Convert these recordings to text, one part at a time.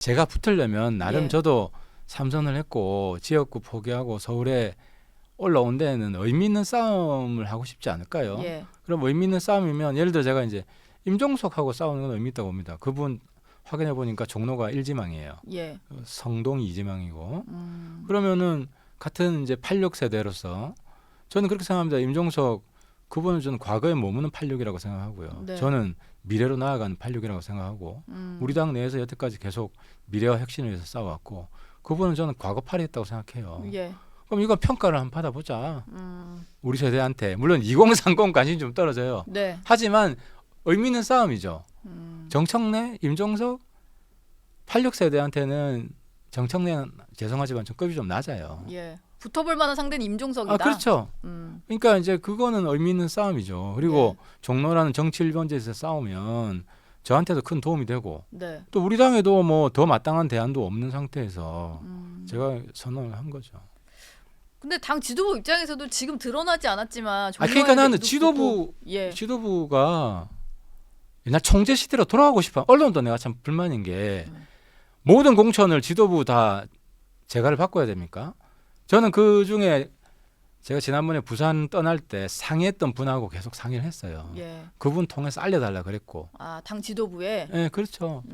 제가 붙으려면 나름 예. 저도 삼선을 했고 지역구 포기하고 서울에 올라온 데는 의미 있는 싸움을 하고 싶지 않을까요? 예. 그럼 의미 있는 싸움이면 예를 들어 제가 이제 임종석하고 싸우는 건 의미 있다고 봅니다. 그분 확인해 보니까 종로가 1지망이에요. 예. 성동이 2지망이고 음. 그러면은 같은 이제 86 세대로서 저는 그렇게 생각합니다. 임종석 그분은 저는 과거에 머무는 86이라고 생각하고요. 네. 저는 미래로 나아가는 86이라고 생각하고 우리 당 내에서 여태까지 계속 미래와 혁신을 위해서 싸워왔고 그분은 저는 과거 8이었다고 생각해요. 예. 그럼 이건 평가를 한번 받아보자. 음. 우리 세대한테 물론 2030 관심이 좀 떨어져요. 네. 하지만 의미 있는 싸움이죠. 음. 정청래, 임종석 86 세대한테는 정청래는 죄송하지만 좀 급이 좀 낮아요. 예. 붙어볼 만한 상대는 임종석이다. 아 그렇죠. 그러니까 이제 그거는 의미 있는 싸움이죠. 그리고 예. 종로라는 정치 일본제에서 싸우면 저한테도 큰 도움이 되고 네. 또 우리 당에도 뭐 더 마땅한 대안도 없는 상태에서 제가 선언을 한 거죠. 근데 당 지도부 입장에서도 지금 드러나지 않았지만 아 그러니까 나는 지도부 예. 지도부가 옛날 총재 시대로 돌아가고 싶어. 언론도 내가 참 불만인 게 음. 모든 공천을 지도부 다 재가를 바꿔야 됩니까? 저는 그 중에 제가 지난번에 부산 떠날 때 상의했던 분하고 계속 상의를 했어요. 예. 그분 통해서 알려달라 그랬고. 아, 당 지도부에. 네, 그렇죠.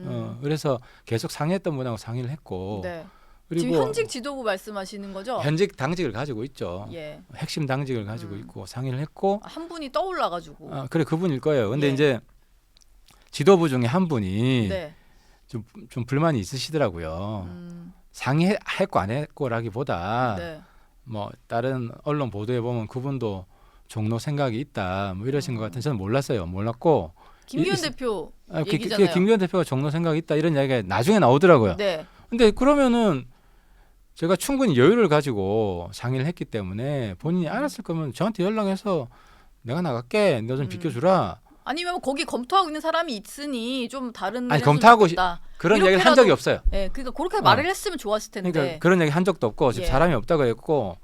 그래서 계속 상의했던 분하고 상의를 했고. 네. 그리고 지금 현직 지도부 말씀하시는 거죠? 현직 당직을 가지고 있죠. 예. 핵심 당직을 가지고 있고 상의를 했고. 한 분이 떠올라가지고. 아, 그래 그분일 거예요. 근데 예. 이제 지도부 중에 한 분이 네. 좀 불만이 있으시더라고요. 상의했고 안 했고라기보다 네. 뭐 다른 언론 보도에 보면 그분도 종로 생각이 있다 뭐 이러신 것 같은데 저는 몰랐어요. 몰랐고 김기현 대표 얘기잖아요. 김기현 대표가 종로 생각이 있다 이런 이야기가 나중에 나오더라고요. 네. 근데 그러면은 제가 충분히 여유를 가지고 상의를 했기 때문에 본인이 알았을 거면 저한테 연락해서 내가 나갈게 너 좀 비켜주라. 아니면 거기 검토하고 있는 사람이 있으니 좀 다른 아니 했으면 검토하고 좋겠다. 그런 얘기를 한 이렇게라도- 적이 없어요. 예, 그러니까 그렇게 말을 했으면 좋았을 텐데. 그러니까 그런 얘기 한 적도 없고 지금 예. 사람이 없다 그랬고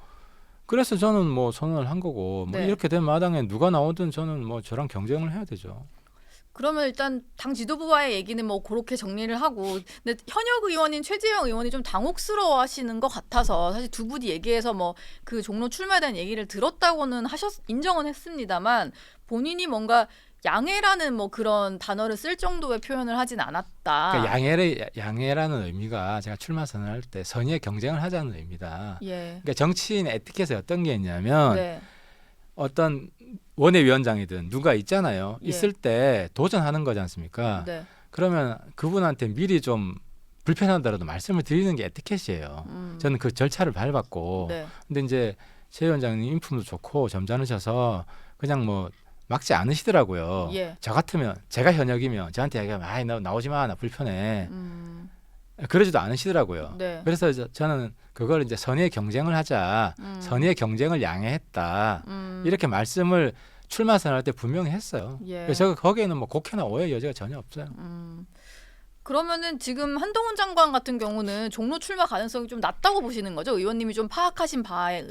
그래서 저는 뭐 선언을 한 거고 뭐 네. 이렇게 된 마당에 누가 나오든 저는 뭐 저랑 경쟁을 해야 되죠. 그러면 일단 당 지도부와의 얘기는 뭐 그렇게 정리를 하고, 근데 현역 의원인 최재형 의원이 좀 당혹스러워하시는 것 같아서 사실 두 분이 얘기해서 뭐 그 종로 출마에 대한 얘기를 들었다고는 인정은 했습니다만 본인이 뭔가 양해라는 뭐 그런 단어를 쓸 정도의 표현을 하진 않았다. 그러니까 양해라는 의미가 제가 출마 선언할 때 선의의 경쟁을 하자는 의미다. 예. 그러니까 정치인 에티켓에 어떤 게 있냐면 네. 어떤 원외위원장이든 누가 있잖아요. 예. 있을 때 도전하는 거지 않습니까? 네. 그러면 그분한테 미리 좀 불편하더라도 말씀을 드리는 게 에티켓이에요. 저는 그 절차를 밟았고 네. 근데 이제 최 위원장님 인품도 좋고 점잖으셔서 그냥 뭐 막지 않으시더라고요. 예. 저 같으면 제가 현역이면 저한테 얘기하면 아이 너 나오지 마 나 불편해 그러지도 않으시더라고요. 네. 그래서 저는 그걸 이제 선의의 경쟁을 하자 선의의 경쟁을 양해했다 이렇게 말씀을 출마 선언할 때 분명히 했어요. 예. 그래서 제가 거기에는 뭐 곡해나 오해 여지가 전혀 없어요. 그러면은 지금 한동훈 장관 같은 경우는 종로 출마 가능성이 좀 낮다고 보시는 거죠? 의원님이 좀 파악하신 바에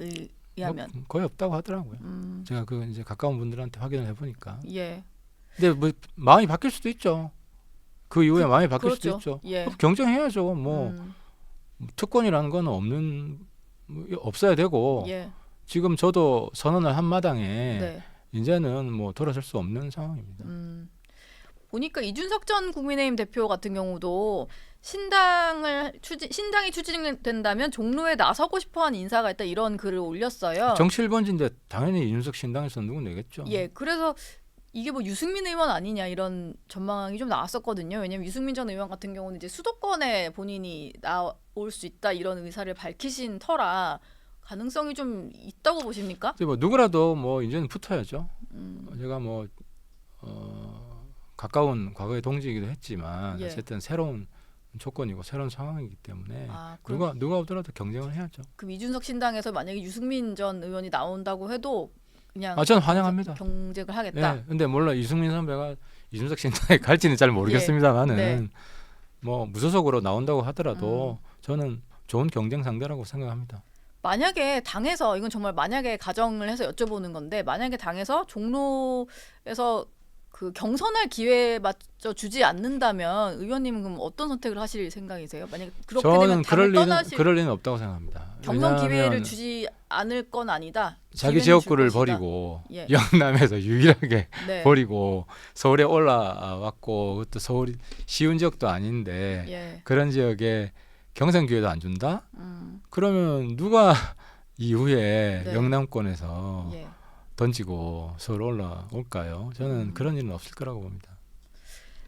의하면. 뭐 거의 없다고 하더라고요. 제가 그 이제 가까운 분들한테 확인을 해보니까. 예. 근데 뭐 마음이 바뀔 수도 있죠. 그 이후에 마음이 바뀔 그렇죠. 수도 있죠. 예. 그럼 경쟁해야죠. 뭐 특권이라는 건 없어야 되고 예. 지금 저도 선언을 한 마당에 네. 이제는 뭐 돌아설 수 없는 상황입니다. 보니까 이준석 전 국민의힘 대표 같은 경우도 신당이 추진된다면 종로에 나서고 싶어하는 인사가 있다 이런 글을 올렸어요. 정치 1번지인데 당연히 이준석 신당에서 누구 내겠죠. 예, 그래서 이게 뭐 유승민 의원 아니냐 이런 전망이 좀 나왔었거든요. 왜냐하면 유승민 전 의원 같은 경우는 이제 수도권에 본인이 나올 수 있다 이런 의사를 밝히신 터라 가능성이 좀 있다고 보십니까? 뭐 누구라도 뭐 이제는 붙어야죠. 제가 뭐 가까운 과거의 동지이기도 했지만 예. 어쨌든 새로운 조건이고 새로운 상황이기 때문에 아, 그럼, 누가 오더라도 경쟁을 해야죠. 그럼 이준석 신당에서 만약에 유승민 전 의원이 나온다고 해도 그냥 저는 환영합니다. 경쟁을 하겠다. 네, 근데 물론 이승민 선배가 이준석 신당에 갈지는 잘 모르겠습니다만은 네. 뭐 무소속으로 나온다고 하더라도 저는 좋은 경쟁 상대라고 생각합니다. 만약에 당에서 이건 정말 만약에 가정을 해서 여쭤보는 건데 만약에 당에서 종로에서 그 경선할 기회마저 주지 않는다면 의원님은 그럼 어떤 선택을 하실 생각이세요? 만약 그렇게 저는 되면 당을 떠나실 그럴 리는 없다고 생각합니다. 경선 기회를 왜냐하면 주지 않을 건 아니다. 자기 기회는 줄 지역구를 것이다. 버리고 예. 영남에서 유일하게 네. 버리고 서울에 올라왔고 그것도 서울이 쉬운 지역도 아닌데 예. 그런 지역에 경선 기회도 안 준다? 음. 그러면 누가 이후에 네. 영남권에서 예. 던지고 서울 올라올까요? 저는 음. 그런 일은 없을 거라고 봅니다.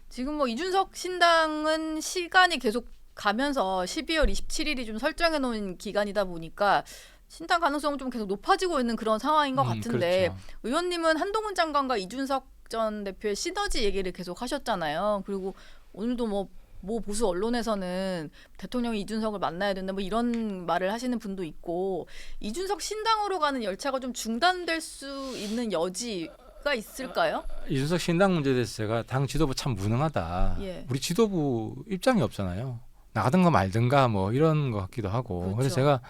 지금 뭐 이준석 신당은 시간이 계속 가면서 12월 27일이 좀 설정해 놓은 기간이다 보니까 신당 가능성은 좀 계속 높아지고 있는 그런 상황인 것 같은데 그렇죠. 의원님은 한동훈 장관과 이준석 전 대표의 시너지 얘기를 계속 하셨잖아요. 그리고 오늘도 뭐 보수 언론에서는 대통령이 이준석을 만나야 된다 뭐 이런 말을 하시는 분도 있고 이준석 신당으로 가는 열차가 좀 중단될 수 있는 여지가 있을까요? 이준석 신당 문제에 대해서 제가 당 지도부 참 무능하다. 예. 우리 지도부 입장이 없잖아요. 나가든가 말든가 뭐 이런 것 같기도 하고. 그렇죠. 그래서 제가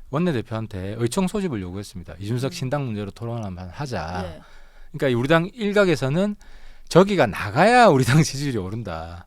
원내대표한테 의총 소집을 요구했습니다. 이준석 음. 신당 문제로 토론을 한번 하자. 예. 그러니까 우리 당 일각에서는 저기가 나가야 우리 당 지지율이 오른다.